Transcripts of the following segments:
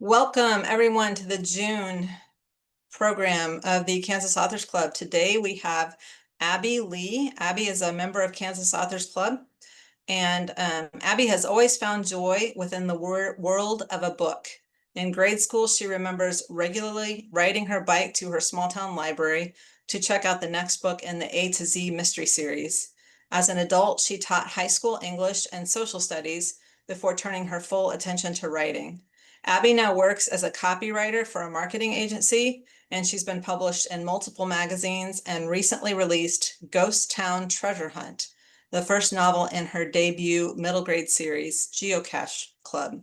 Welcome everyone to the June program of the Kansas Authors Club. Today we have Abbi Lee. Abbi is a member of Kansas Authors Club, and Abbi has always found joy within the world of a book. In grade school, she remembers regularly riding her bike to her small town library to check out the next book in the A to Z mystery series. As an adult, she taught high school English and social studies before turning her full attention to writing. Abbi now works as a copywriter for a marketing agency, and she's been published in multiple magazines and recently released Ghost Town Treasure Hunt, the first novel in her debut middle grade series, Geocache Club,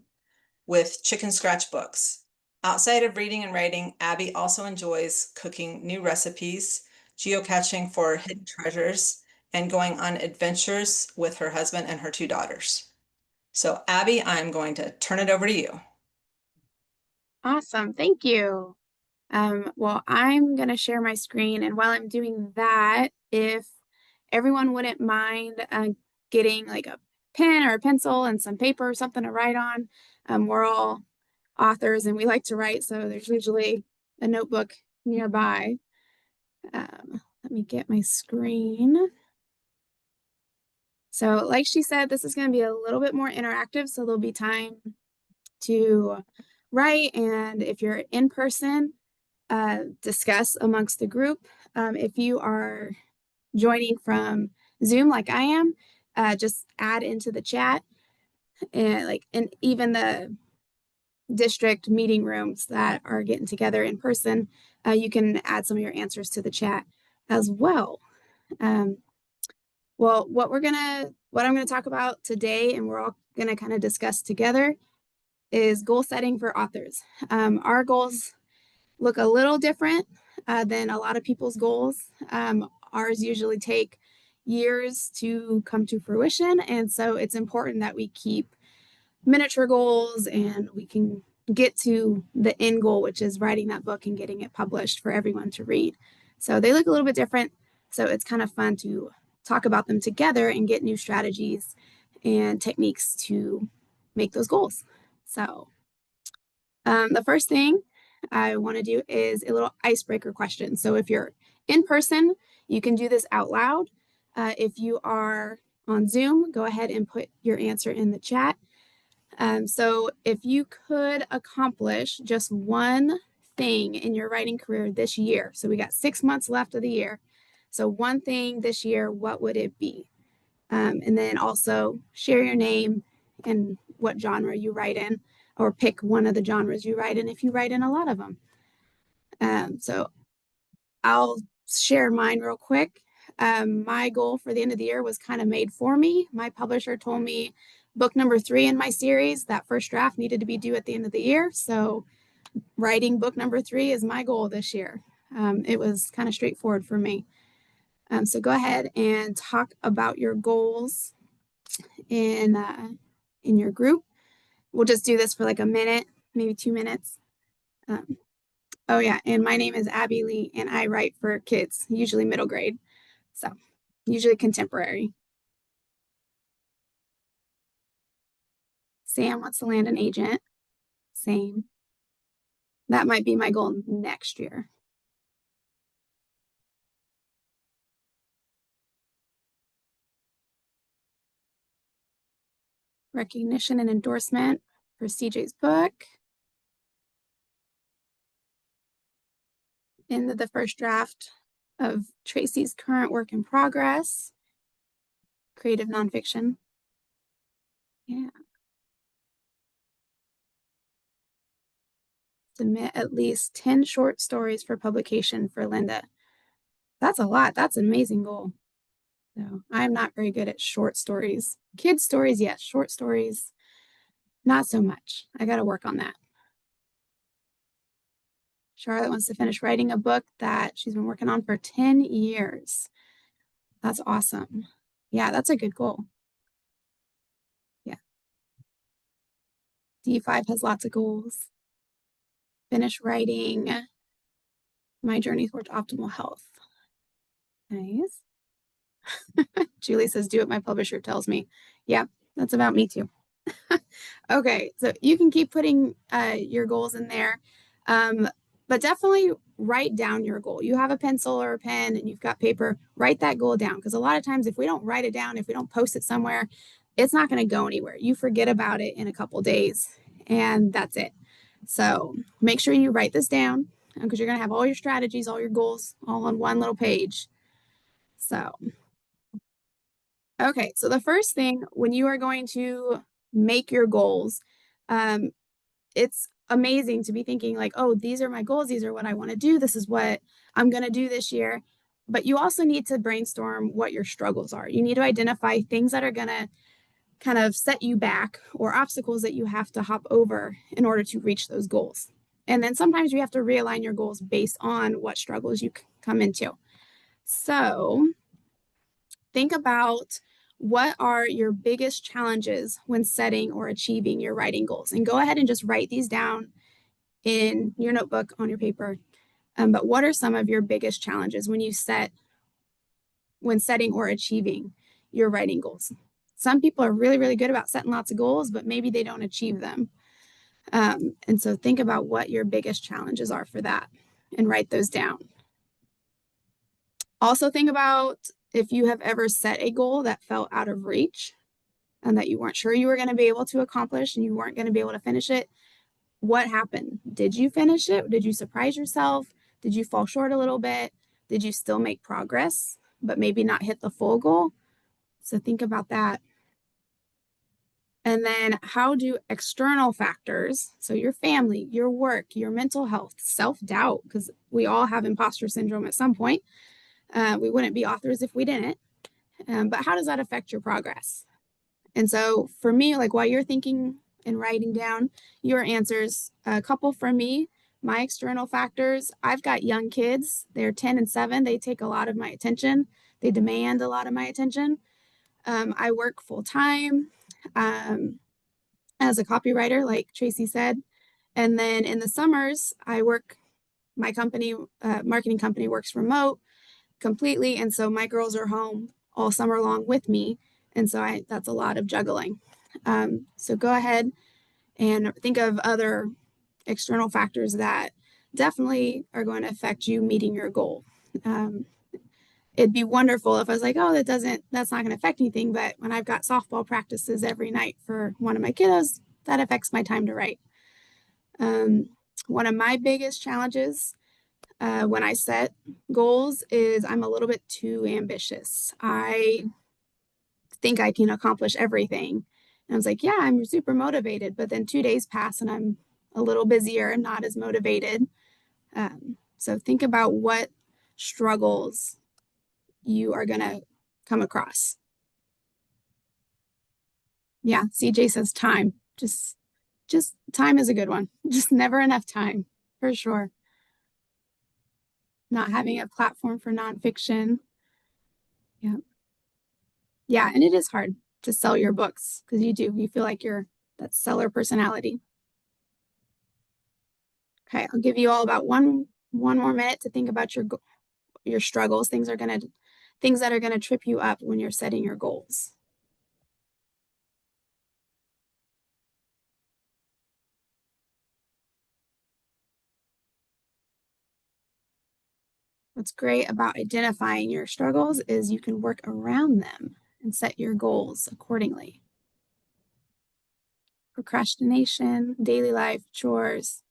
with Chicken Scratch Books. Outside of reading and writing, Abbi also enjoys cooking new recipes, geocaching for hidden treasures, and going on adventures with her husband and her two daughters. So Abbi, I'm going to turn it over to you. Awesome. Thank you. Well, I'm going to share my screen. And while I'm doing that, if everyone wouldn't mind getting like a pen or a pencil and some paper or something to write on, we're all authors and we like to write. So there's usually a notebook nearby. Let me get my screen. So like she said, this is going to be a little bit more interactive. So there'll be time to write. And if you're in person, discuss amongst the group. If you are joining from Zoom like I am, just add into the chat and even the district meeting rooms that are getting together in person, you can add some of your answers to the chat as well. Well, what I'm gonna talk about today, and we're all gonna kind of discuss together, is goal setting for authors. Our goals look a little different than a lot of people's goals. Ours usually take years to come to fruition, and so it's important that we keep miniature goals and we can get to the end goal, which is writing that book and getting it published for everyone to read. So they look a little bit different, so it's kind of fun to talk about them together and get new strategies and techniques to make those goals. So the first thing I want to do is a little icebreaker question. So if you're in person, you can do this out loud. If you are on Zoom, go ahead and put your answer in the chat. So if you could accomplish just one thing in your writing career this year, so we got 6 months left of the year. So one thing this year, what would it be? And then also share your name and what genre you write in, or pick one of the genres you write in if you write in a lot of them. So I'll share mine real quick. My goal for the end of the year was kind of made for me. My publisher told me book number 3 in my series, that first draft needed to be due at the end of the year. So writing book number 3 is my goal this year. It was kind of straightforward for me. So go ahead and talk about your goals in your group. We'll just do this for like a minute, maybe 2 minutes. Oh yeah, and my name is Abbi Lee, and I write for kids, usually middle grade, so usually contemporary. Sam wants to land an agent. Same. That might be my goal next year. Recognition and endorsement for CJ's book. Into the first draft of Tracy's current work in progress. Creative nonfiction. Yeah. Submit at least 10 short stories for publication for Linda. That's a lot. That's an amazing goal. So I'm not very good at short stories. Kids stories, yes. Short stories, not so much. I got to work on that. Charlotte wants to finish writing a book that she's been working on for 10 years. That's awesome. Yeah, that's a good goal. Yeah. D5 has lots of goals. Finish writing My Journey Towards Optimal Health. Nice. Julie says, do what my publisher tells me. Yeah, that's about me too. Okay, so you can keep putting your goals in there, um, but definitely write down your goal. You have a pencil or a pen and you've got paper, write that goal down. Because a lot of times, if we don't write it down, if we don't post it somewhere, it's not going to go anywhere. You forget about it in a couple days, and that's it. So make sure you write this down because you're going to have all your strategies, all your goals, all on one little page. So, okay, so the first thing when you are going to make your goals, um, it's amazing to be thinking like, oh, these are my goals. These are what I want to do. This is what I'm going to do this year. But you also need to brainstorm what your struggles are. You need to identify things that are going to kind of set you back or obstacles that you have to hop over in order to reach those goals. And then sometimes you have to realign your goals based on what struggles you come into. So think about what are your biggest challenges when setting or achieving your writing goals, and go ahead and just write these down in your notebook on your paper. But what are some of your biggest challenges when setting or achieving your writing goals? Some people are really, really good about setting lots of goals, but maybe they don't achieve them. And so think about what your biggest challenges are for that and write those down. Also, think about if you have ever set a goal that felt out of reach and that you weren't sure you were going to be able to accomplish and you weren't going to be able to finish it. What happened? Did you finish it? Did you surprise yourself? Did you fall short a little bit? Did you still make progress, but maybe not hit the full goal? So think about that. And then how do external factors, so your family, your work, your mental health, self-doubt, because we all have imposter syndrome at some point. We wouldn't be authors if we didn't. But how does that affect your progress? And so for me, like while you're thinking and writing down your answers, a couple for me, my external factors, I've got young kids. They're 10 and 7. They take a lot of my attention. They demand a lot of my attention. I work full time as a copywriter, like Tracy said. And then in the summers, my company, marketing company works remote completely. And so my girls are home all summer long with me. And so that's a lot of juggling. So go ahead and think of other external factors that definitely are going to affect you meeting your goal. Um, it'd be wonderful if I was like, oh, that's not going to affect anything. But when I've got softball practices every night for one of my kiddos, that affects my time to write. One of my biggest challenges when I set goals is I'm a little bit too ambitious. I think I can accomplish everything. And I was like, yeah, I'm super motivated. But then 2 days pass and I'm a little busier and not as motivated. So think about what struggles you are going to come across. Yeah, CJ says time. Just time is a good one. Just never enough time, for sure. Not having a platform for nonfiction. Yeah. Yeah, and it is hard to sell your books because you feel like you're that seller personality. Okay, I'll give you all about one more minute to think about your struggles, things that are gonna trip you up when you're setting your goals. What's great about identifying your struggles is you can work around them and set your goals accordingly. Procrastination, daily life, chores,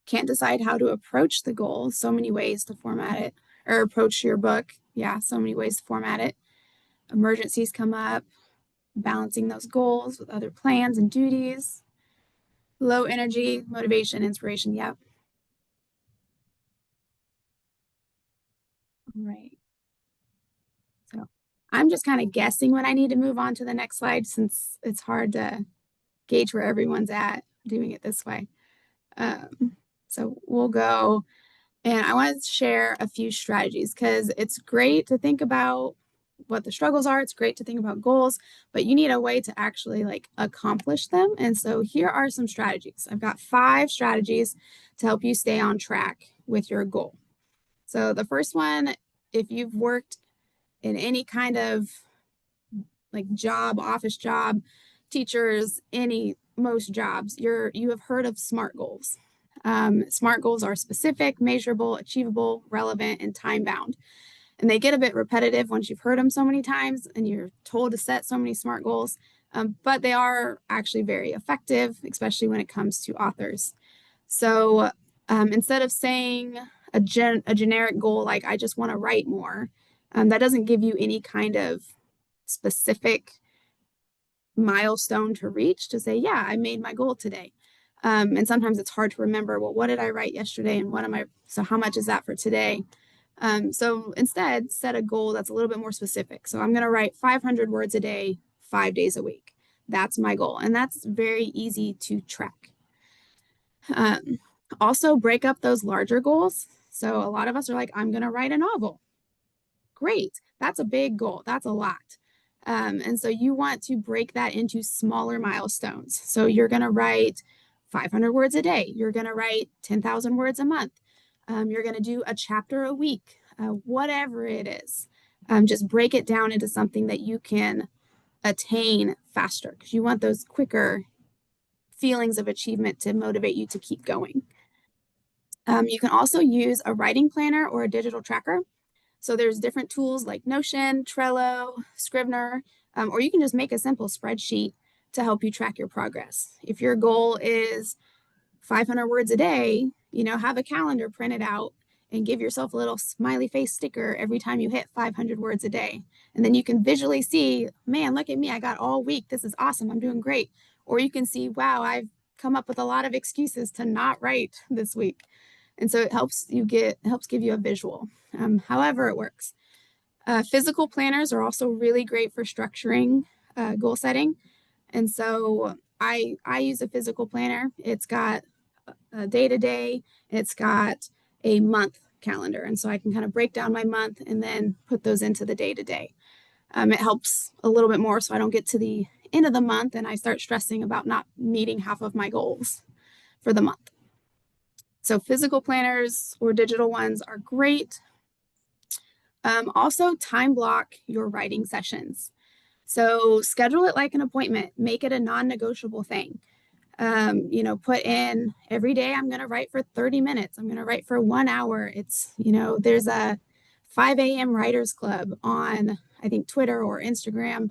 can't decide how to approach the goal, so many ways to format it, or approach your book. Yeah, so many ways to format it. Emergencies come up, balancing those goals with other plans and duties. Low energy, motivation, inspiration. Yep. All right. So I'm just kind of guessing when I need to move on to the next slide since it's hard to gauge where everyone's at doing it this way. So we'll go. And I want to share a few strategies because it's great to think about what the struggles are. It's great to think about goals, but you need a way to actually like accomplish them. And so here are some strategies. I've got 5 strategies to help you stay on track with your goal. So the first one, if you've worked in any kind of like job, office job, teachers, any most jobs, you have heard of SMART goals. SMART goals are specific, measurable, achievable, relevant, and time bound. And they get a bit repetitive once you've heard them so many times and you're told to set so many SMART goals. But they are actually very effective, especially when it comes to authors. So instead of saying a generic goal like I just want to write more, that doesn't give you any kind of specific milestone to reach to say, yeah, I made my goal today. And sometimes it's hard to remember, well, what did I write yesterday and so how much is that for today? So instead, set a goal that's a little bit more specific. So I'm going to write 500 words a day, 5 days a week. That's my goal. And that's very easy to track. Also, break up those larger goals. So a lot of us are like, I'm going to write a novel. Great. That's a big goal. That's a lot. And so you want to break that into smaller milestones. So you're going to write 500 words a day. You're going to write 10,000 words a month. You're going to do a chapter a week, whatever it is. Just break it down into something that you can attain faster because you want those quicker feelings of achievement to motivate you to keep going. You can also use a writing planner or a digital tracker. So there's different tools like Notion, Trello, Scrivener, or you can just make a simple spreadsheet to help you track your progress. If your goal is 500 words a day, have a calendar printed out and give yourself a little smiley face sticker every time you hit 500 words a day. And then you can visually see, man, look at me. I got all week. This is awesome. I'm doing great. Or you can see, wow, I've come up with a lot of excuses to not write this week. And so it helps give you a visual, however it works. Physical planners are also really great for structuring goal setting. And so I use a physical planner. It's got a day-to-day, it's got a month calendar. And so I can kind of break down my month and then put those into the day-to-day. It helps a little bit more so I don't get to the end of the month and I start stressing about not meeting half of my goals for the month. So physical planners or digital ones are great. Also, time block your writing sessions. So schedule it like an appointment, make it a non-negotiable thing. Put in every day I'm going to write for 30 minutes. I'm going to write for 1 hour. There's a 5 a.m. writers club on, I think, Twitter or Instagram,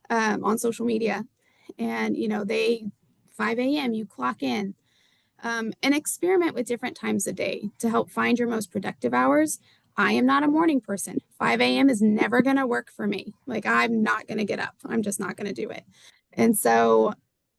on social media. And, 5 a.m. you clock in. And experiment with different times a day to help find your most productive hours. I am not a morning person. 5 a.m. is never going to work for me. Like, I'm not going to get up. I'm just not going to do it. And so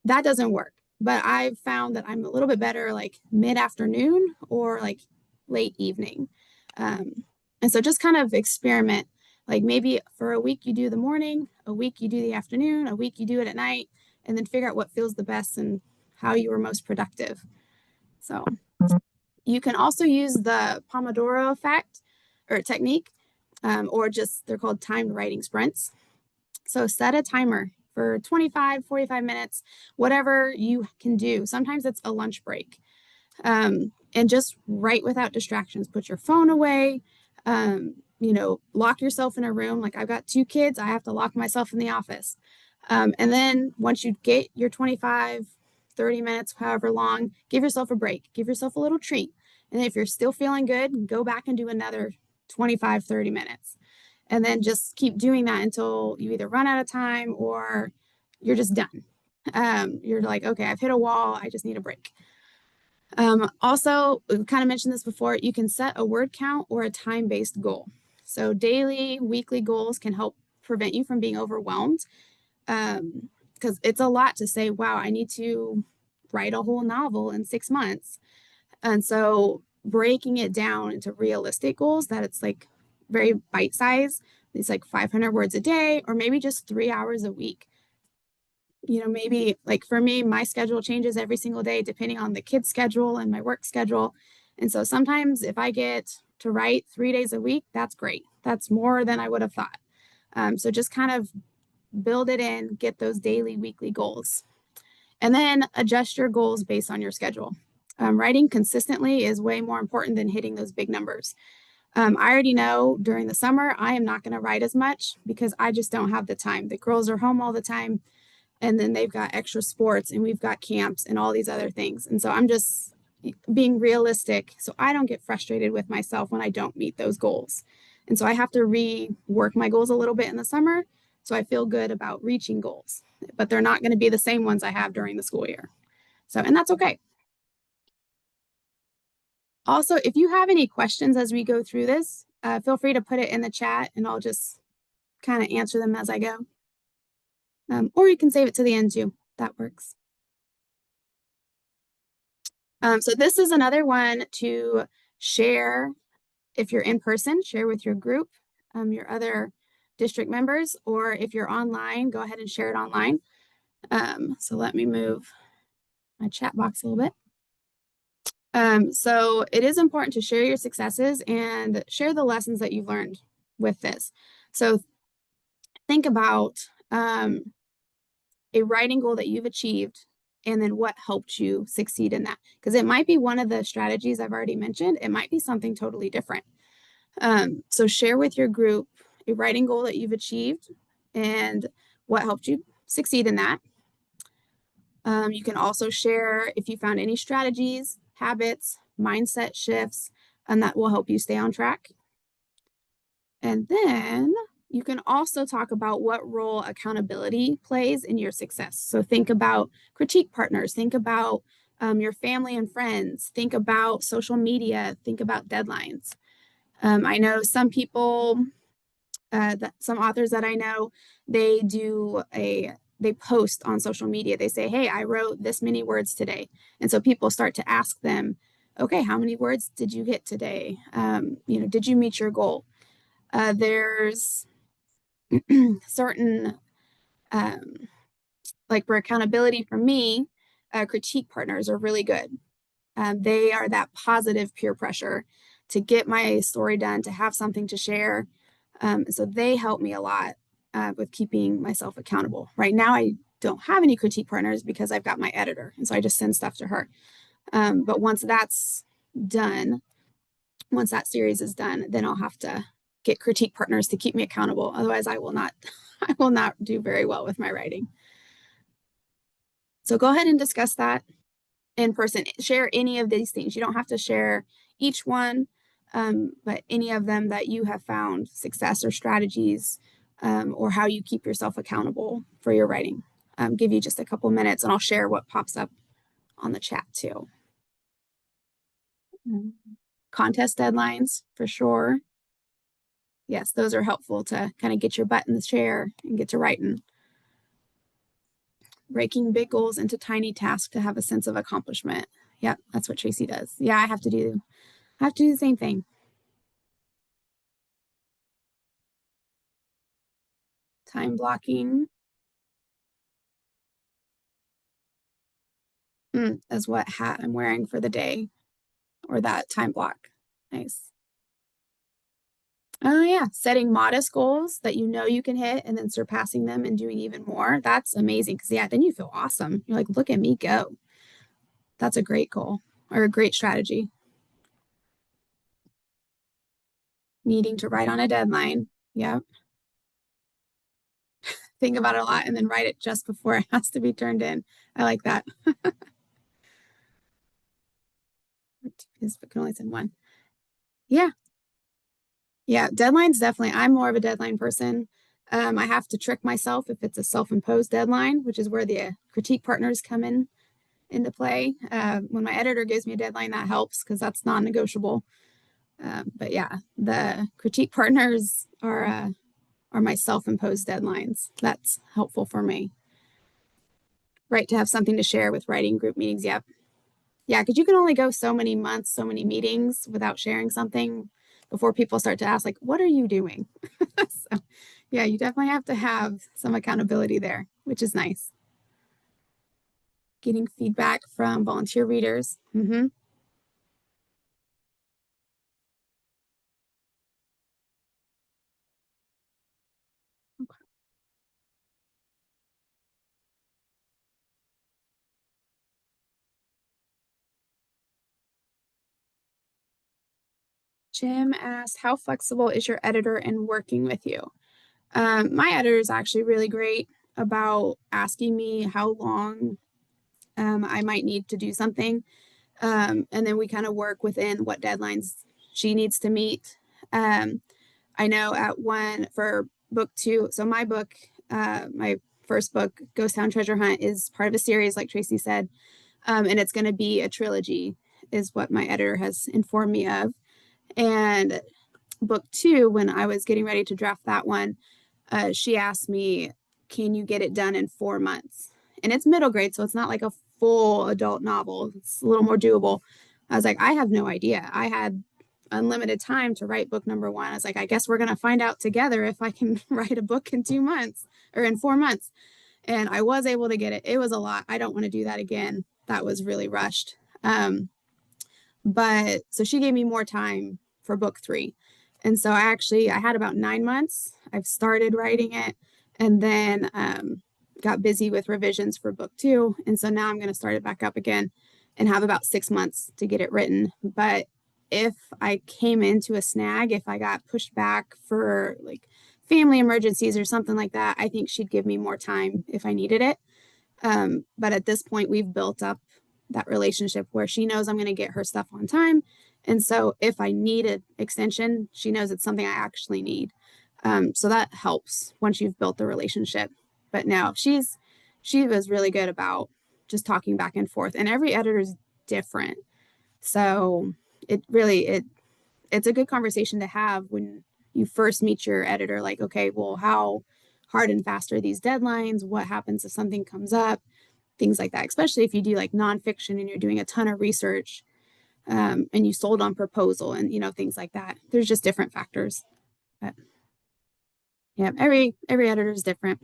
that doesn't work. But I've found that I'm a little bit better like mid-afternoon or like late evening. And so just kind of experiment. Like maybe for a week you do the morning, a week you do the afternoon, a week you do it at night, and then figure out what feels the best and how you were most productive. So you can also use the Pomodoro effect or technique, or just they're called timed writing sprints. So set a timer for 25, 45 minutes, whatever you can do. Sometimes it's a lunch break. And just write without distractions. Put your phone away, lock yourself in a room. Like I've got 2 kids, I have to lock myself in the office. And then once you get your 25, 30 minutes, however long, give yourself a break, give yourself a little treat. And if you're still feeling good, go back and do another 25, 30 minutes. And then just keep doing that until you either run out of time or you're just done. You're like, okay, I've hit a wall. I just need a break. Also, we kind of mentioned this before, you can set a word count or a time-based goal. So daily, weekly goals can help prevent you from being overwhelmed. Because it's a lot to say, wow, I need to write a whole novel in 6 months. And so breaking it down into realistic goals that it's like very bite size, it's like 500 words a day, or maybe just 3 hours a week. Maybe like for me, my schedule changes every single day depending on the kids' schedule and my work schedule. And so sometimes if I get to write 3 days a week, that's great. That's more than I would have thought. So just kind of build it in, get those daily, weekly goals, and then adjust your goals based on your schedule. Writing consistently is way more important than hitting those big numbers. I already know during the summer, I am not going to write as much because I just don't have the time. The girls are home all the time. And then they've got extra sports and we've got camps and all these other things. And so I'm just being realistic so I don't get frustrated with myself when I don't meet those goals. And so I have to rework my goals a little bit in the summer so I feel good about reaching goals, but they're not going to be the same ones I have during the school year. So, and that's okay. Also, if you have any questions as we go through this, feel free to put it in the chat and I'll just kind of answer them as I go. Or you can save it to the end too. That works. So this is another one to share if you're in person, share with your group, your other district members, or if you're online, go ahead and share it online. So let me move my chat box a little bit. So it is important to share your successes and share the lessons that you've learned with this. So think about a writing goal that you've achieved and then what helped you succeed in that. Because it might be one of the strategies I've already mentioned. It might be something totally different. So share with your group a writing goal that you've achieved and what helped you succeed in that. You can also share if you found any strategies, habits, mindset shifts, and that will help you stay on track. And then you can also talk about what role accountability plays in your success. So think about critique partners, think about your family and friends, think about social media, think about deadlines. I know some people, some authors that I know, they post on social media. They say, hey, I wrote this many words today. And so people start to ask them, okay, how many words did you get today? Did you meet your goal? There's certain, like for accountability for me, critique partners are really good. They are that positive peer pressure to get my story done, to have something to share. So they help me a lot with keeping myself accountable. Right now, I don't have any critique partners because I've got my editor. And so I just send stuff to her. But once that's done, once that series is done, then I'll have to get critique partners to keep me accountable. Otherwise, I will not, I will not do very well with my writing. So go ahead and discuss that in person. Share any of these things. You don't have to share each one, but any of them that you have found success or strategies, or how you keep yourself accountable for your writing. Give you just a couple minutes and I'll share what pops up on the chat too. Contest deadlines for sure. Yes, those are helpful to kind of get your butt in the chair and get to writing. Breaking big goals into tiny tasks to have a sense of accomplishment. Yep, that's what Tracy does. Yeah, I have to do the same thing. Time blocking is what hat I'm wearing for the day or that time block. Nice. Oh yeah, setting modest goals that you know you can hit and then surpassing them and doing even more. That's amazing because yeah, then you feel awesome. You're like, look at me go. That's a great goal or a great strategy. Needing to write on a deadline. Yep. Think about it a lot and then write it just before it has to be turned in. I like that. Because we can only send one. Yeah. Yeah. Deadlines definitely. I'm more of a deadline person. I have to trick myself if it's a self-imposed deadline, which is where the critique partners come in into play. When my editor gives me a deadline, that helps because that's non-negotiable. But yeah, the critique partners are my self-imposed deadlines. That's helpful for me. Right, to have something to share with writing group meetings. Yep. Yeah, because you can only go so many months, so many meetings without sharing something before people start to ask, like, what are you doing? So, yeah, you definitely have to have some accountability there, which is nice. Getting feedback from volunteer readers. Jim asked, how flexible is your editor in working with you? My editor is actually really great. about asking me how long I might need to do something. And then we kind of work within what deadlines she needs to meet. I know at one for book two, so my book, my first book, Ghost Town Treasure Hunt, is part of a series, like Tracy said, and it's going to be a trilogy, is what my editor has informed me of. And book two, when I was getting ready to draft that one, she asked me, can you get it done in 4 months? And it's middle grade, so it's not like a full adult novel. It's a little more doable. I was like, I have no idea. I had unlimited time to write book number one. I was like, I guess we're going to find out together if I can write a book in 2 months or in 4 months. And I was able to get it. It was a lot. I don't want to do that again. That was really rushed. But so she gave me more time for book three. And so I had about 9 months. I've started writing it and then got busy with revisions for book two. And so now I'm going to start it back up again and have about 6 months to get it written. But if I came into a snag, if I got pushed back for like family emergencies or something like that, I think she'd give me more time if I needed it. But at this point, we've built up that relationship where she knows I'm going to get her stuff on time. And so if I need an extension, she knows it's something I actually need. So that helps once you've built the relationship. But no, she was really good about just talking back and forth. And every editor is different. So it's a good conversation to have when you first meet your editor. Like, okay, well, how hard and fast are these deadlines? What happens if something comes up? Things like that, especially if you do like nonfiction and you're doing a ton of research and you sold on proposal and things like that. There's just different factors. But yeah, every editor is different.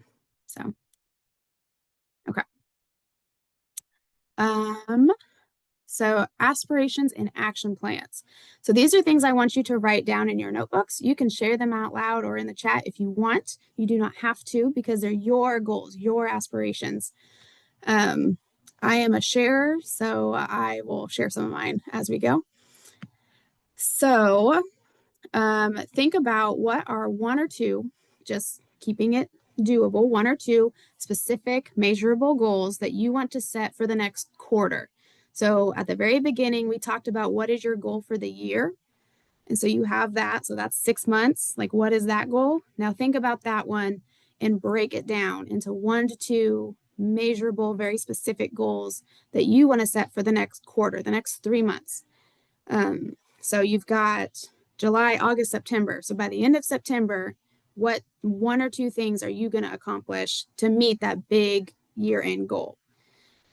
So okay. So aspirations and action plans. So these are things I want you to write down in your notebooks. You can share them out loud or in the chat if you want. You do not have to because they're your goals, your aspirations. I am a sharer, so I will share some of mine as we go. So think about what are one or two, just keeping it doable, one or two specific measurable goals that you want to set for the next quarter. So at the very beginning, we talked about what is your goal for the year. And so you have that. So that's 6 months. Like, what is that goal? Now think about that one and break it down into 1 to 2 measurable, very specific goals that you want to set for the next quarter, the next 3 months. So you've got July, August, September. So by the end of September, what 1 or 2 things are you going to accomplish to meet that big year-end goal?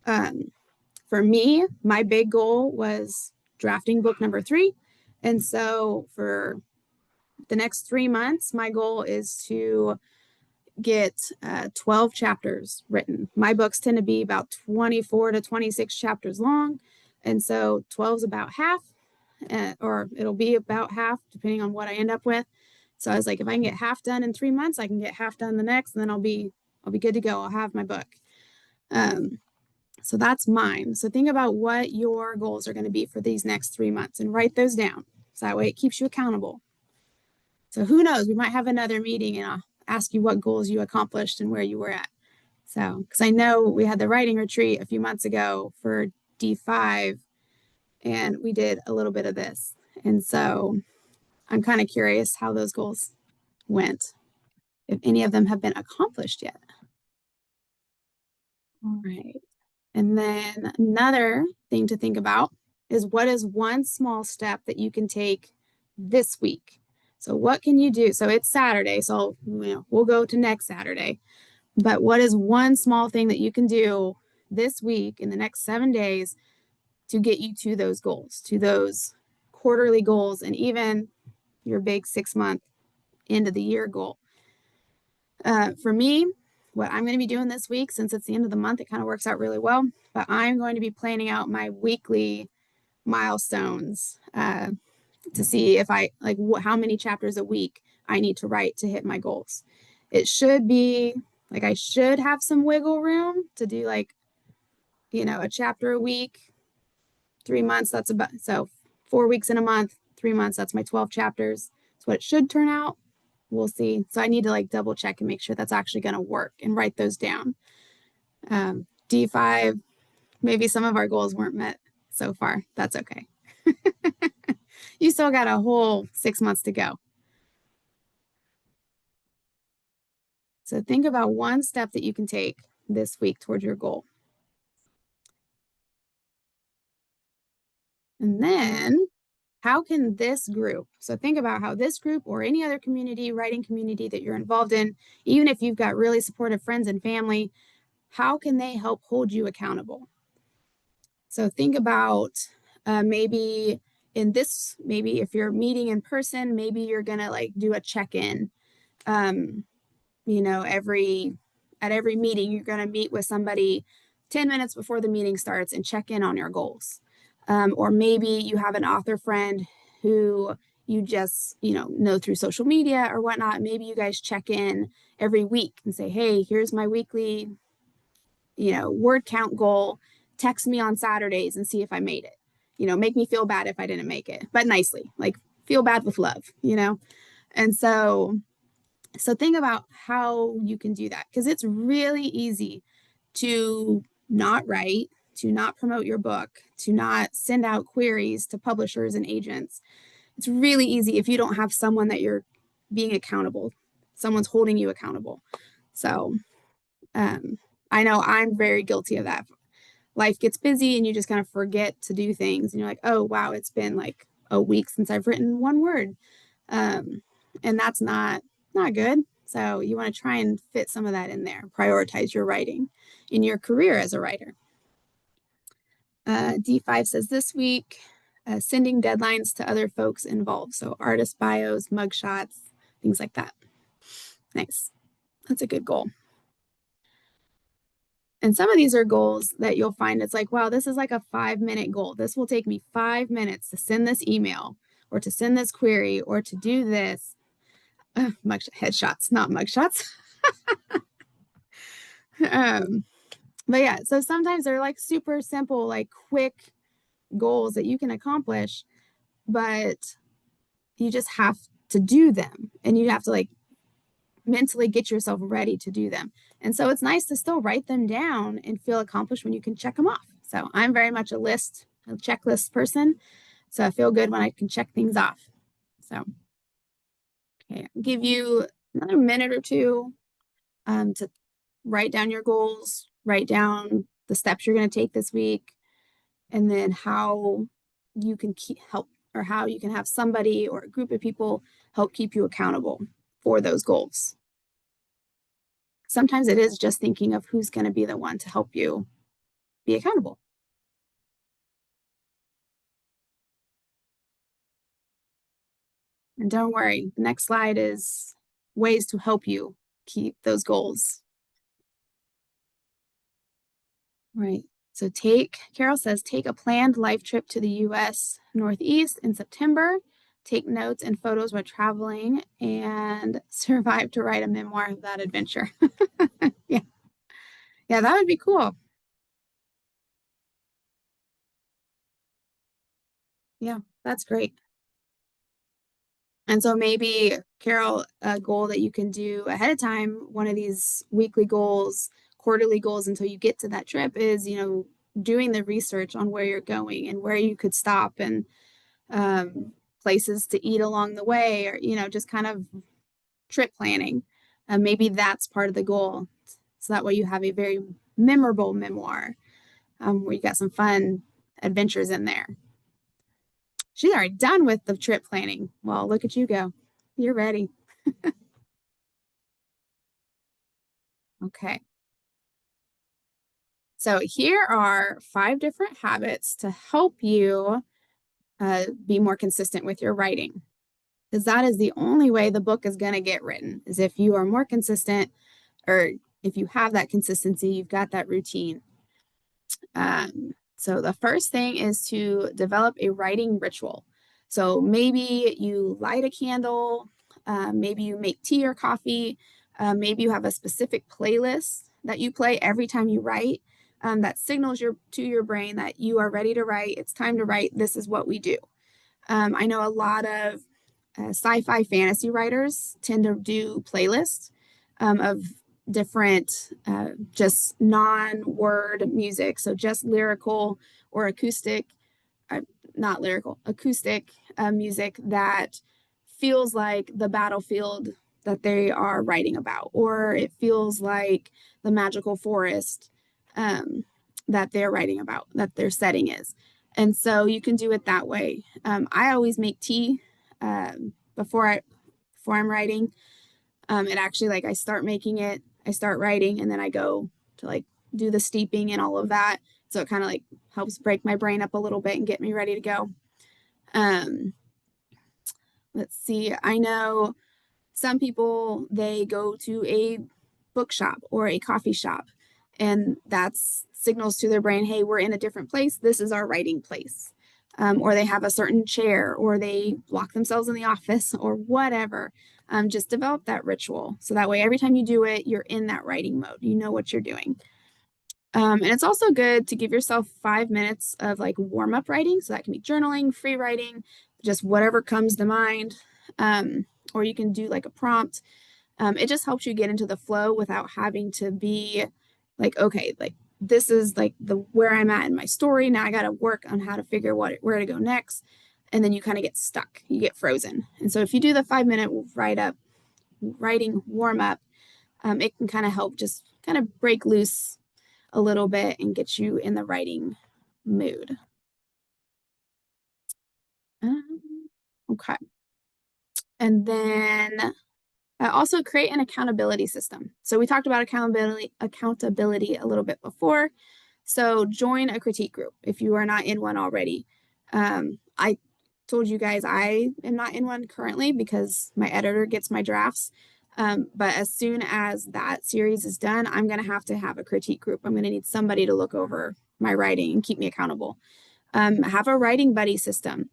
For me, my big goal was drafting book number 3. And so for the next 3 months, my goal is to get 12 chapters written. My books tend to be about 24 to 26 chapters long. And so 12 is about half, or it'll be about half, depending on what I end up with. So I was like, if I can get half done in 3 months, I can get half done the next, and then I'll be good to go. I'll have my book. So that's mine. So think about what your goals are going to be for these next 3 months and write those down. So that way it keeps you accountable. So who knows, we might have another meeting and I'll ask you what goals you accomplished and where you were at. So, because I know we had the writing retreat a few months ago for D5 and we did a little bit of this. And so I'm kind of curious how those goals went, if any of them have been accomplished yet. All right. And then another thing to think about is what is one small step that you can take this week? So what can you do? So it's Saturday, so we'll go to next Saturday. But what is one small thing that you can do this week in the next 7 days to get you to those goals, to those quarterly goals, and even your big 6-month end of the year goal? For me, what I'm going to be doing this week, since it's the end of the month, it kind of works out really well, but I'm going to be planning out my weekly milestones to see if I like how many chapters a week I need to write to hit my goals. It should be like I should have some wiggle room to do like, a chapter a week, 3 months. That's about 4 weeks in a month, 3 months. That's my 12 chapters. That's what it should turn out. we'll see. So I need to like double check and make sure that's actually going to work and write those down. D5, maybe some of our goals weren't met so far. That's okay. You still got a whole 6 months to go. So think about one step that you can take this week towards your goal. And then how can this group, so think about how this group or any other community, writing community that you're involved in, even if you've got really supportive friends and family, how can they help hold you accountable? So think about maybe maybe if you're meeting in person, maybe you're going to like do a check-in. You know, at every meeting, you're going to meet with somebody 10 minutes before the meeting starts and check in on your goals. Or maybe you have an author friend who you just, know through social media or whatnot. Maybe you guys check in every week and say, hey, here's my weekly, word count goal. Text me on Saturdays and see if I made it. Make me feel bad if I didn't make it, but nicely, like feel bad with love. And so think about how you can do that, because it's really easy to not write, to not promote your book, to not send out queries to publishers and agents. It's really easy if you don't have someone that you're being accountable, someone's holding you accountable. So I know I'm very guilty of that. Life gets busy and you just kind of forget to do things. And you're like, oh, wow, it's been like a week since I've written one word. And that's not good. So you want to try and fit some of that in there. Prioritize your writing in your career as a writer. D5 says this week, sending deadlines to other folks involved. So artist bios, mugshots, things like that. Nice. That's a good goal. And some of these are goals that you'll find it's like, wow, this is like a 5-minute goal. This will take me 5 minutes to send this email or to send this query or to do this. Headshots, not mugshots. But yeah, so sometimes they're like super simple, like quick goals that you can accomplish, but you just have to do them and you have to like mentally get yourself ready to do them. And so it's nice to still write them down and feel accomplished when you can check them off. So I'm very much a checklist person. So I feel good when I can check things off. So, okay, I'll give you another minute or two to write down your goals, write down the steps you're going to take this week, and then how you can how you can have somebody or a group of people help keep you accountable for those goals. Sometimes it is just thinking of who's going to be the one to help you be accountable. And don't worry, the next slide is ways to help you keep those goals. Right. So Carol says, take a planned life trip to the US Northeast in September, take notes and photos while traveling, and survive to write a memoir of that adventure. Yeah. Yeah, that would be cool. Yeah, that's great. And so maybe, Carol, a goal that you can do ahead of time, one of these weekly goals, quarterly goals until you get to that trip is, doing the research on where you're going and where you could stop and places to eat along the way, or, just kind of trip planning. Maybe that's part of the goal. So that way you have a very memorable memoir where you got some fun adventures in there. She's already done with the trip planning. Well, look at you go. You're ready. Okay. So here are 5 different habits to help you be more consistent with your writing. Because that is the only way the book is going to get written, is if you are more consistent, or if you have that consistency, you've got that routine. So the first thing is to develop a writing ritual. So maybe you light a candle, maybe you make tea or coffee, maybe you have a specific playlist that you play every time you write that signals to your brain that you are ready to write. It's time to write. This is what we do. I know a lot of sci-fi fantasy writers tend to do playlists of different just non-word music, so just lyrical or acoustic, uh, not lyrical, acoustic music that feels like the battlefield that they are writing about, or it feels like the magical forest that they're writing about, that their setting is. And so you can do it that way. I always make tea before I'm writing. It actually, like, I start making it, I start writing, and then I go to like do the steeping and all of that. So it kind of like helps break my brain up a little bit and get me ready to go. Um, let's see. I know some people, they go to a bookshop or a coffee shop, and that's signals to their brain, hey, we're in a different place. This is our writing place. Or they have a certain chair, or they lock themselves in the office, or whatever. Just develop that ritual. So that way, every time you do it, you're in that writing mode. You know what you're doing. And it's also good to give yourself 5 minutes of like warm up writing. So that can be journaling, free writing, just whatever comes to mind. Or you can do like a prompt. It just helps you get into the flow without having to be like, okay, like this is like the where I'm at in my story. Now I got to work on how to figure where to go next. And then you kind of get stuck, you get frozen. And so if you do the 5 minute writing warm up, it can kind of help just kind of break loose a little bit and get you in the writing mood. Okay. And then also create an accountability system. So we talked about accountability a little bit before. So join a critique group if you are not in one already. I told you guys I am not in one currently because my editor gets my drafts. But as soon as that series is done, I'm going to have a critique group. I'm going to need somebody to look over my writing and keep me accountable. Have a writing buddy system.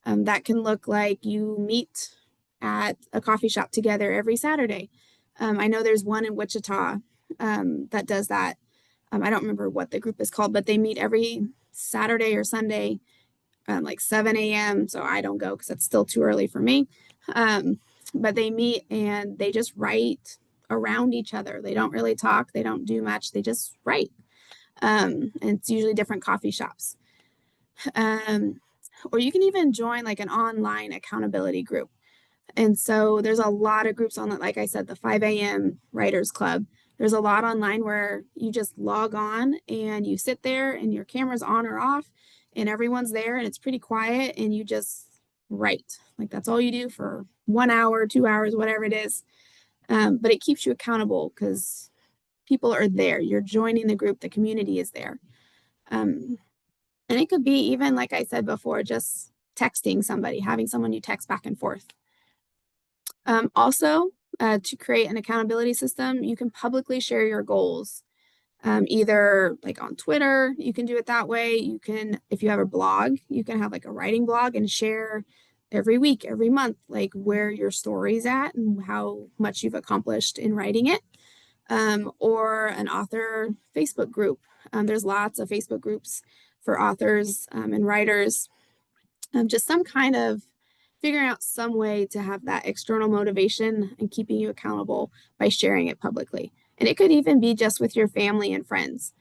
That can look like you meet at a coffee shop together every Saturday. I know there's one in Wichita that does that. I don't remember what the group is called, but they meet every Saturday or Sunday, like 7 a.m. So I don't go because it's still too early for me. But they meet and they just write around each other. They don't really talk, they don't do much, they just write. And it's usually different coffee shops. Or you can even join like an online accountability group. And so there's a lot of groups on that. Like I said, the 5 a.m. Writers Club. There's a lot online where you just log on and you sit there and your camera's on or off and everyone's there and it's pretty quiet and you just write. Like that's all you do for 1 hour, 2 hours, whatever it is. But it keeps you accountable because people are there. You're joining the group, the community is there. And it could be even, like I said before, just texting somebody, having someone you text back and forth. Also, to create an accountability system, you can publicly share your goals. Either like on Twitter, you can do it that way. You can, if you have a blog, you can have like a writing blog and share every week, every month, like where your story's at and how much you've accomplished in writing it. Or an author Facebook group. There's lots of Facebook groups for authors and writers. Just some kind of figuring out some way to have that external motivation and keeping you accountable by sharing it publicly. And it could even be just with your family and friends.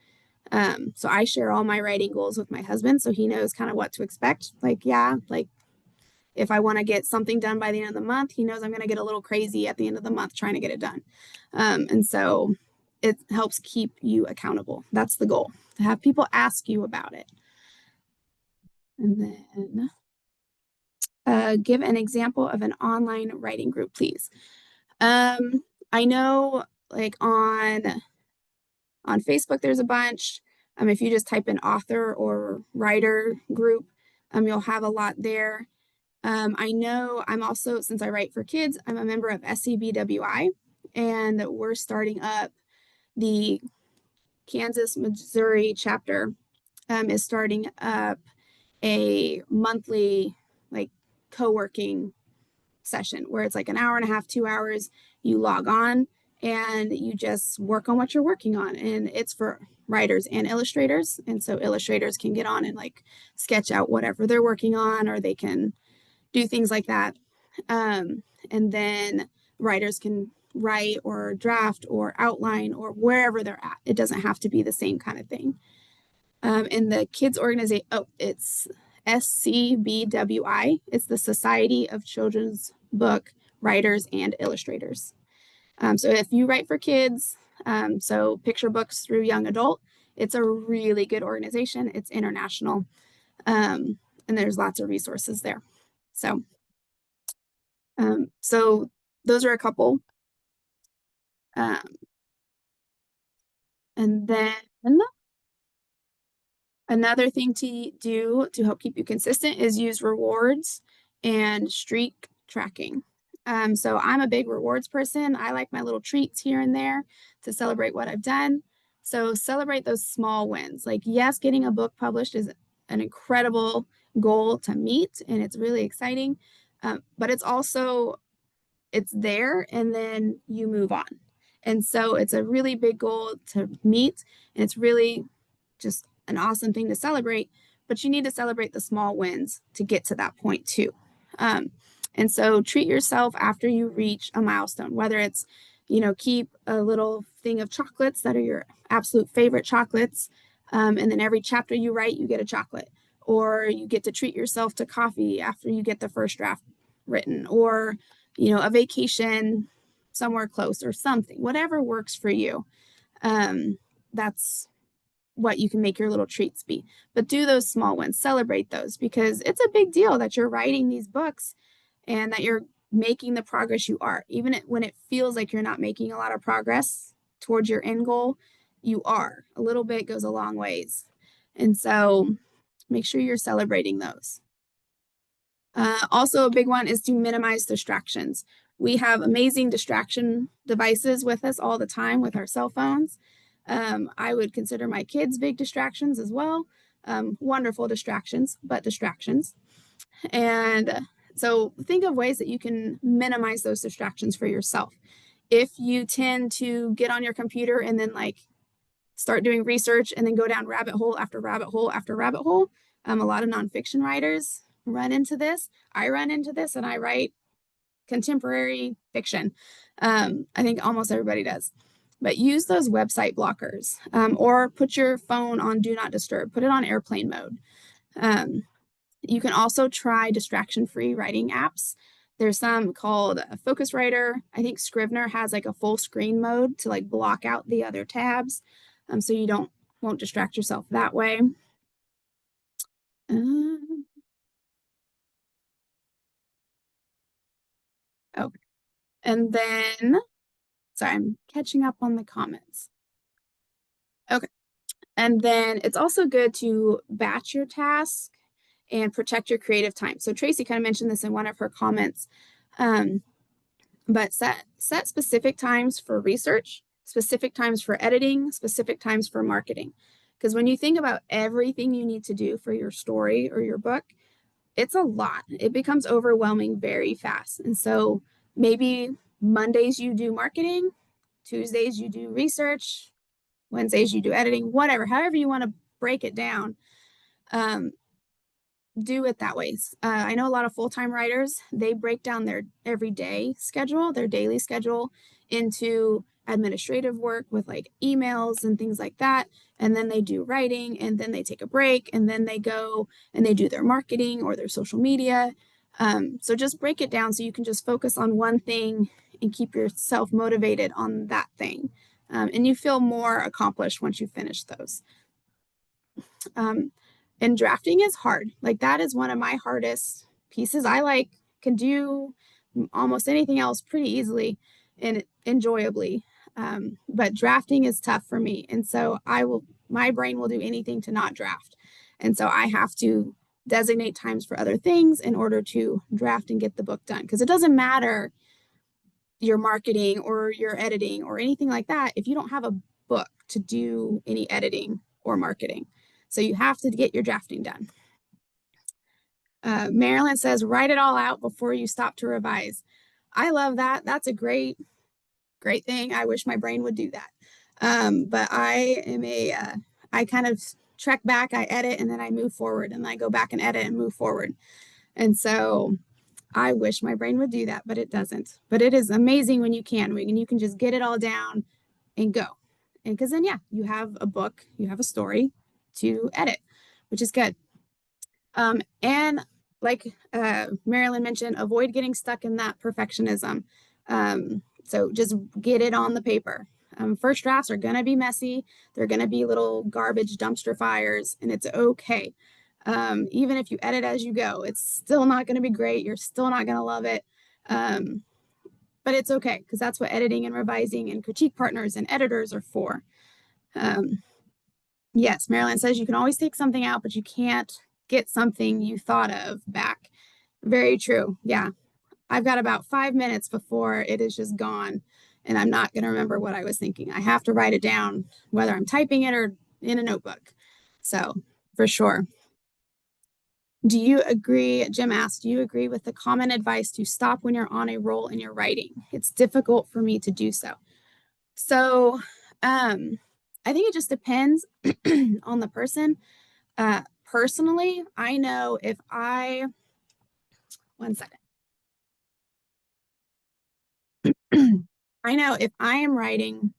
So I share all my writing goals with my husband, so he knows kind of what to expect. Like, yeah, like if I want to get something done by the end of the month, he knows I'm going to get a little crazy at the end of the month trying to get it done. And so it helps keep you accountable. That's the goal, to have people ask you about it. And then give an example of an online writing group, please. I know like on Facebook, there's a bunch. If you just type in author or writer group, you'll have a lot there. I know I'm also, since I write for kids, I'm a member of SCBWI, and we're starting up the Kansas, Missouri chapter is starting up a monthly like co-working session where it's like an hour and a half, 2 hours. You log on and you just work on what you're working on. And it's for writers and illustrators. And so illustrators can get on and like sketch out whatever they're working on, or they can do things like that. And then writers can write or draft or outline or wherever they're at. It doesn't have to be the same kind of thing. And the kids organization, it's SCBWI. It's the Society of Children's Book Writers and Illustrators. So if you write for kids, so picture books through young adult, it's a really good organization. It's international, and there's lots of resources there. So those are a couple. And then another thing to do to help keep you consistent is use rewards and streak tracking. So I'm a big rewards person. I like my little treats here and there to celebrate what I've done. So celebrate those small wins. Like, yes, getting a book published is an incredible goal to meet, and it's really exciting. But it's there, and then you move on. And so it's a really big goal to meet, and it's really just an awesome thing to celebrate, but you need to celebrate the small wins to get to that point too. And so treat yourself after you reach a milestone, whether it's, keep a little thing of chocolates that are your absolute favorite chocolates. And then every chapter you write, you get a chocolate, or you get to treat yourself to coffee after you get the first draft written, or, a vacation somewhere close or something, whatever works for you. That's what you can make your little treats be. But do those small ones, celebrate those, because it's a big deal that you're writing these books and that you're making the progress you are. Even when it feels like you're not making a lot of progress towards your end goal, you are. A little bit goes a long ways. And so make sure you're celebrating those. Also, a big one is to minimize distractions. We have amazing distraction devices with us all the time with our cell phones. I would consider my kids big distractions as well. Wonderful distractions, but distractions. And so think of ways that you can minimize those distractions for yourself. If you tend to get on your computer and then start doing research and then go down rabbit hole after rabbit hole after rabbit hole, a lot of nonfiction writers run into this. I run into this, and I write contemporary fiction. I think almost everybody does. But use those website blockers, or put your phone on do not disturb, put it on airplane mode. You can also try distraction-free writing apps. There's some called Focuswriter. I think Scrivener has a full screen mode to block out the other tabs, so you won't distract yourself that way. Okay. And then, sorry, I'm catching up on the comments. Okay. And then it's also good to batch your tasks and protect your creative time. So Tracy kind of mentioned this in one of her comments, but set specific times for research, specific times for editing, specific times for marketing. Because when you think about everything you need to do for your story or your book, it's a lot. It becomes overwhelming very fast. And so maybe Mondays you do marketing, Tuesdays you do research, Wednesdays you do editing, whatever, however you want to break it down. Do it that way. I know a lot of full-time writers, they break down their everyday schedule, their daily schedule into administrative work with emails and things like that. And then they do writing, and then they take a break, and then they go and they do their marketing or their social media. So just break it down so you can just focus on one thing and keep yourself motivated on that thing. And you feel more accomplished once you finish those. And drafting is hard. That is one of my hardest pieces. I can do almost anything else pretty easily and enjoyably. But drafting is tough for me. And so my brain will do anything to not draft. And so I have to designate times for other things in order to draft and get the book done. Because it doesn't matter your marketing or your editing or anything like that if you don't have a book to do any editing or marketing. So you have to get your drafting done. Marilyn says, write it all out before you stop to revise. I love that. That's a great thing. I wish my brain would do that. But I am I kind of trek back, I edit, and then I move forward, and I go back and edit and move forward. And so I wish my brain would do that, but it doesn't. But it is amazing when you can just get it all down and go. And because then, yeah, you have a book, you have a story to edit, which is good. And like Marilyn mentioned, avoid getting stuck in that perfectionism. So just get it on the paper. First drafts are going to be messy. They're going to be little garbage dumpster fires, and it's okay. Even if you edit as you go, it's still not going to be great. You're still not going to love it. Um, but it's okay because that's what editing and revising and critique partners and editors are for. Um, yes, Marilyn says you can always take something out, but you can't get something you thought of back. Very true. Yeah. I've got about 5 minutes before it is just gone, and I'm not going to remember what I was thinking. I have to write it down, whether I'm typing it or in a notebook. So, for sure. Do you agree? Jim asked, do you agree with the common advice to stop when you're on a roll in your writing? It's difficult for me to do so. So, I think it just depends on the person. Personally, I know if I, one second. I know if I am writing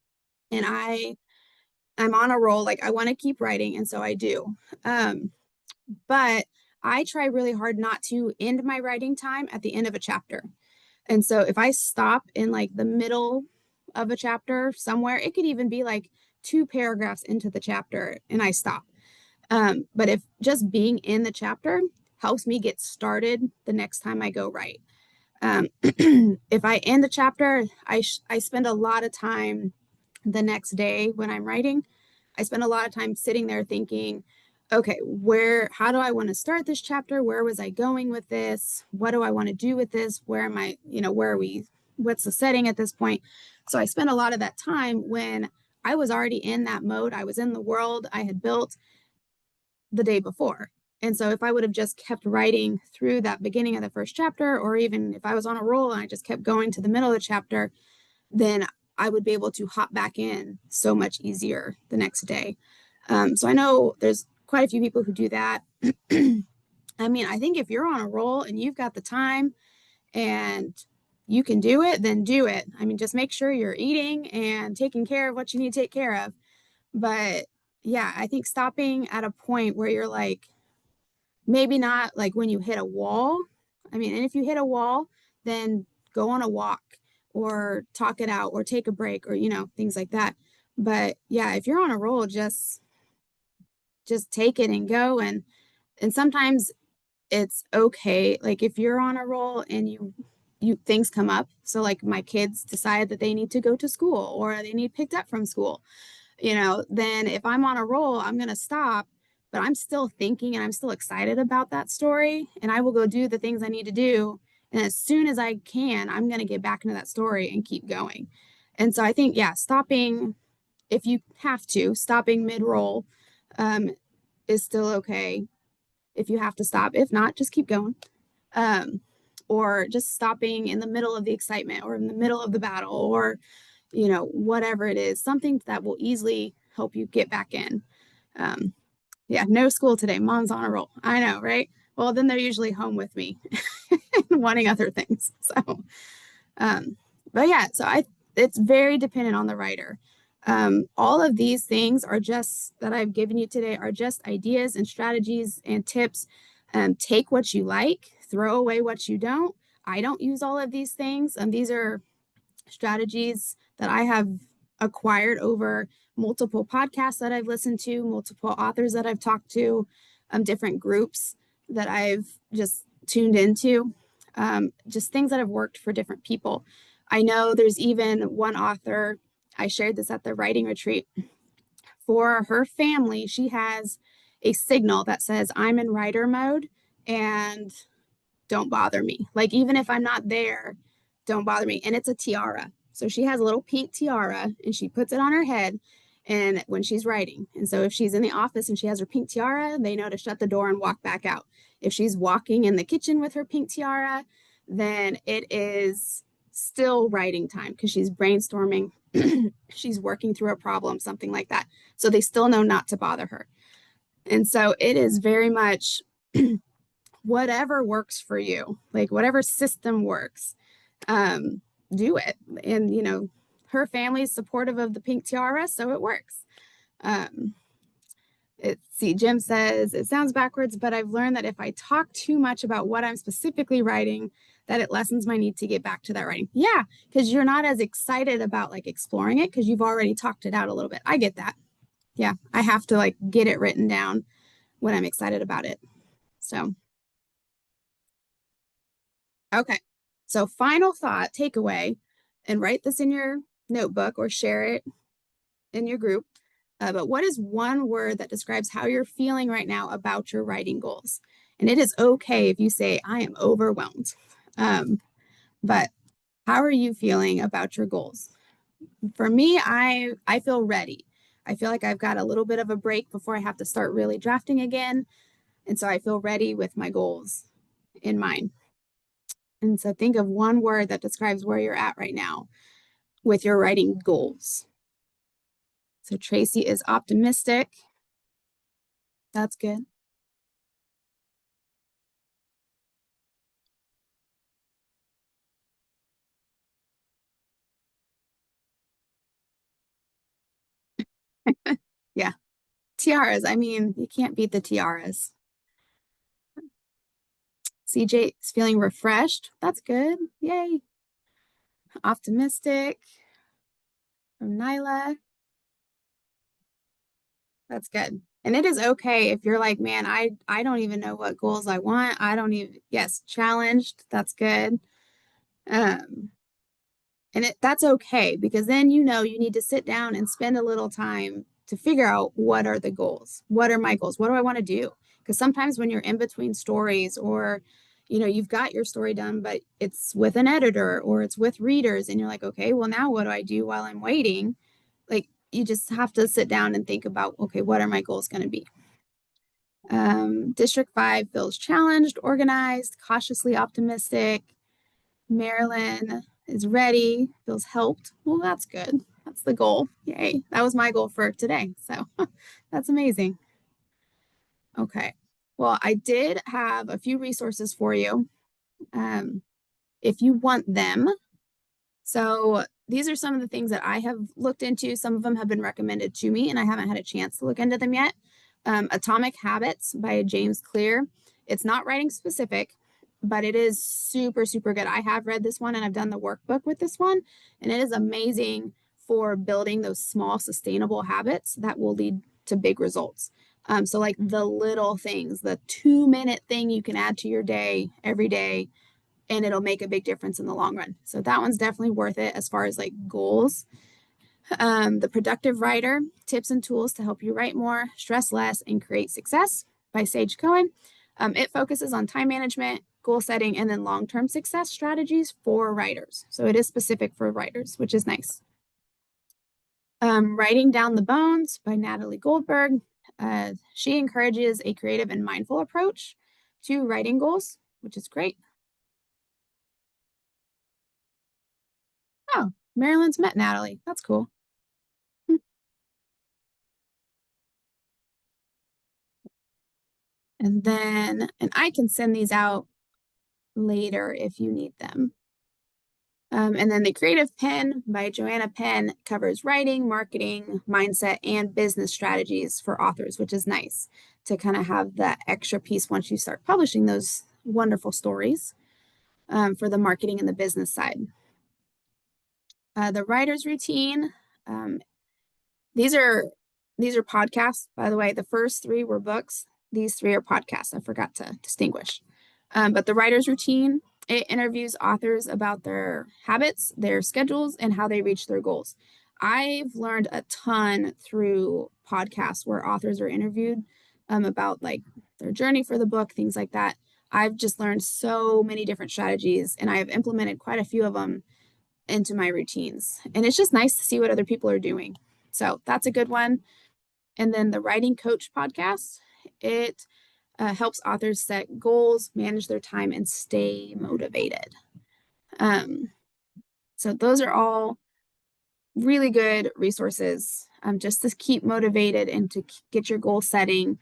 and I'm on a roll, like I want to keep writing, and so I do. But I try really hard not to end my writing time at the end of a chapter. And so if I stop in like the middle of a chapter somewhere, it could even be like 2 paragraphs into the chapter and I stop. But if just being in the chapter helps me get started the next time I go write. If I end the chapter, I spend a lot of time the next day when I'm writing. I spend a lot of time sitting there thinking, okay, how do I want to start this chapter? Where was I going with this? What do I want to do with this? Where am I, what's the setting at this point? So I spent a lot of that time when I was already in that mode. I was in the world I had built the day before. And so if I would have just kept writing through that beginning of the first chapter, or even if I was on a roll and I just kept going to the middle of the chapter, then I would be able to hop back in so much easier the next day. So I know there's quite a few people who do that. I mean, I think if you're on a roll and you've got the time and you can do it, then do it. I mean, just make sure you're eating and taking care of what you need to take care of. But yeah, I think stopping at a point where you're like, maybe not like when you hit a wall. I mean, and if you hit a wall, then go on a walk or talk it out or take a break or, things like that. But yeah, if you're on a roll, just take it and go. And sometimes it's okay. Like if you're on a roll and you things come up. So like my kids decide that they need to go to school or they need picked up from school, then if I'm on a roll, I'm going to stop, but I'm still thinking and I'm still excited about that story. And I will go do the things I need to do. And as soon as I can, I'm going to get back into that story and keep going. And so I think, yeah, stopping, if you have to, stopping mid roll is still okay if you have to stop. If not, just keep going. Um, or just stopping in the middle of the excitement or in the middle of the battle or whatever it is, something that will easily help you get back in. Um, yeah, no school today. Mom's on a roll. I know, right? Well, then they're usually home with me and wanting other things. So, but yeah, it's very dependent on the writer. All of these things are just that I've given you today are just ideas and strategies and tips. Take what you like, throw away what you don't. I don't use all of these things. These are strategies that I have acquired over multiple podcasts that I've listened to, multiple authors that I've talked to, different groups that I've just tuned into, just things that have worked for different people. I know there's even one author, I shared this at the writing retreat. For her family, she has a signal that says, I'm in writer mode and don't bother me. Like, even if I'm not there, don't bother me. And it's a tiara. So she has a little pink tiara and she puts it on her head and when she's writing. And so if she's in the office and she has her pink tiara, they know to shut the door and walk back out. If she's walking in the kitchen with her pink tiara, then it is still writing time because she's brainstorming, she's working through a problem, something like that. So they still know not to bother her. And so it is very much whatever works for you, like whatever system works, do it. And, her family's supportive of the pink tiara, so it works. Um, Jim says, it sounds backwards, but I've learned that if I talk too much about what I'm specifically writing, that it lessens my need to get back to that writing. Yeah, because you're not as excited about like exploring it because you've already talked it out a little bit. I get that. Yeah, I have to like get it written down when I'm excited about it. So, okay. So, final thought, takeaway, and write this in your notebook or share it in your group. But what is one word that describes how you're feeling right now about your writing goals? And it is okay if you say, I am overwhelmed. But how are you feeling about your goals? For me, I feel ready. I feel like I've got a little bit of a break before I have to start really drafting again. And so I feel ready with my goals in mind. And so think of one word that describes where you're at right now with your writing goals. So Tracy is optimistic. That's good. Yeah. Tiaras. I mean, you can't beat the tiaras. CJ is feeling refreshed. That's good. Yay. Optimistic from Nyla. That's good. And it is okay if you're like, man, I don't even know what goals I want. I don't even, yes, challenged. That's good. Um, and that's okay because then you need to sit down and spend a little time to figure out what are the goals? What are my goals? What do I want to do? Because sometimes when you're in between stories or you've got your story done, but it's with an editor or it's with readers, and you're like, okay, well, now what do I do while I'm waiting? Like, you just have to sit down and think about, okay, what are my goals going to be? District 5 feels challenged, organized, cautiously optimistic. Marilyn is ready, feels helped. Well, that's good. That's the goal. Yay. That was my goal for today. So that's amazing. Okay. Well, I did have a few resources for you if you want them. So these are some of the things that I have looked into. Some of them have been recommended to me, and I haven't had a chance to look into them yet. Atomic Habits by James Clear. It's not writing specific, but it is super, super good. I have read this one and I've done the workbook with this one, and it is amazing for building those small, sustainable habits that will lead to big results. So, like the little things, the 2-minute thing you can add to your day every day, and it'll make a big difference in the long run. So, that one's definitely worth it as far as like goals. The Productive Writer, Tips and Tools to Help You Write More, Stress Less, and Create Success by Sage Cohen. It focuses on time management, goal setting, and then long-term success strategies for writers. So it is specific for writers, which is nice. Writing Down the Bones by Natalie Goldberg. She encourages a creative and mindful approach to writing goals, which is great. Oh, Marilyn's met Natalie. That's cool. And I can send these out later if you need them. And then The Creative Pen by Joanna Penn covers writing, marketing, mindset, and business strategies for authors, which is nice to kind of have that extra piece once you start publishing those wonderful stories for the marketing and the business side. The Writer's Routine. Um, these are podcasts, by the way. The first 3 were books. These 3 are podcasts. I forgot to distinguish. But The Writer's Routine, it interviews authors about their habits, their schedules, and how they reach their goals. I've learned a ton through podcasts where authors are interviewed about like their journey for the book, things like that. I've just learned so many different strategies, and I've implemented quite a few of them into my routines. And it's just nice to see what other people are doing. So that's a good one. And then the Writing Coach podcast, it helps authors set goals, manage their time, and stay motivated. So those are all really good resources just to keep motivated and to get your goal setting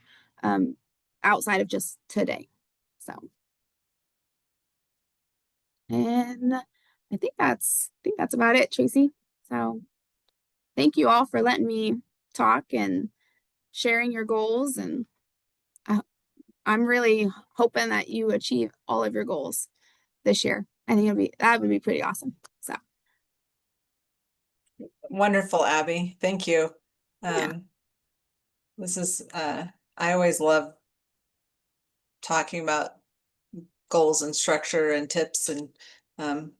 outside of just today. So, and I think that's about it, Tracy. So thank you all for letting me talk and sharing your goals. And I, I'm really hoping that you achieve all of your goals this year. I think that would be pretty awesome. So Wonderful, Abby. Thank you. yeah, This is, I always love talking about goals and structure and tips, and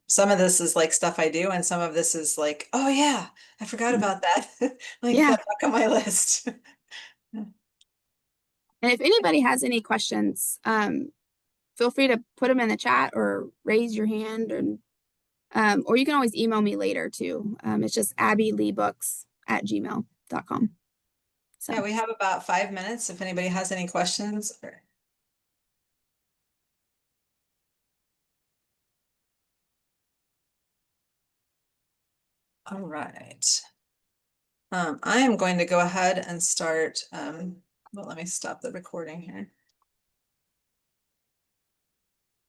some of this is like stuff I do, and some of this is like, oh yeah, I forgot about that. Like yeah. that's back on my list. And if anybody has any questions, feel free to put them in the chat or raise your hand, and or you can always email me later too. It's just abbyleebooks@gmail.com. So, Yeah, we have about 5 minutes if anybody has any questions. All right. I am going to go ahead and start, well, let me stop the recording here.